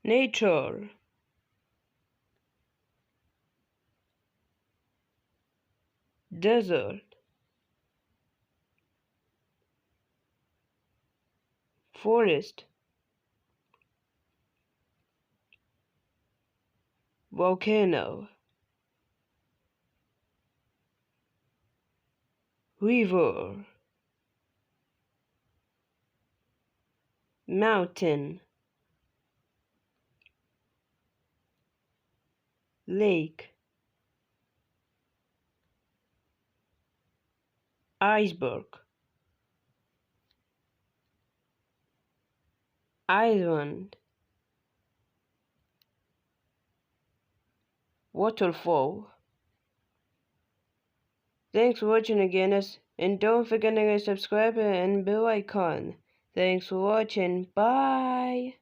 nature, desert, forest, volcano, river, mountain, lake, iceberg, island, waterfall. Thanks for watching again, and don't forget to subscribe and bell icon. Thanks for watching. Bye.